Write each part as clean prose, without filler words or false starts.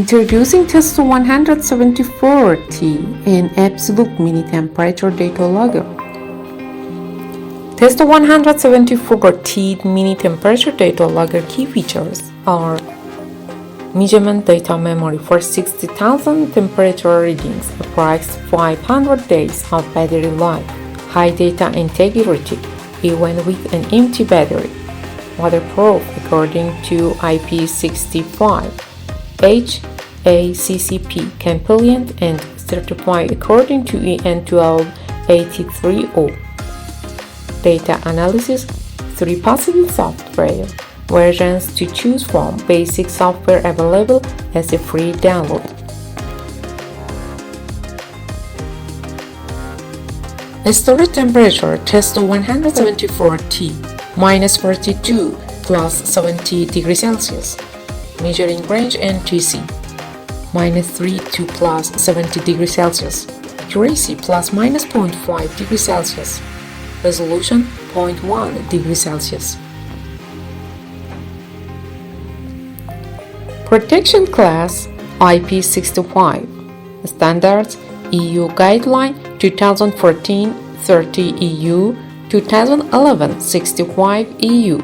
Introducing Testo 174T, an absolute mini temperature data logger. Testo 174T mini temperature data logger key features are measurement data memory for 60,000 temperature readings, approx 500 days of battery life, high data integrity, even with an empty battery, waterproof according to IP65, HACCP compliant and certified according to EN 12830. Data analysis, 3 possible software versions to choose from, basic software available as a free download. Storage temperature Testo 174T -42 plus 70 degrees Celsius. Measuring range and TC -3 to plus 70 degrees Celsius. Accuracy plus -0.5 degrees Celsius. Resolution 0.1 degrees Celsius. Protection class IP65. Standards EU Guideline 2014-30 EU 2011-65 EU.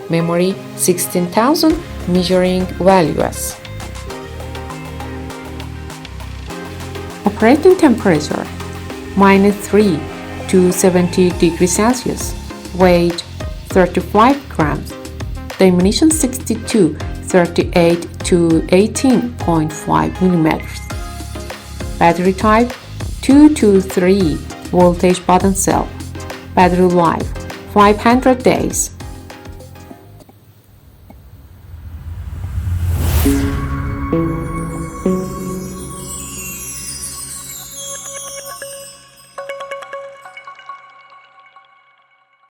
Memory 16,000 measuring values. Operating temperature -3 to 70 degrees Celsius. Weight 35 grams. Dimension 62, 38 to 18.5 millimeters. Battery type 2 to 3 voltage button cell. Battery life 500 days.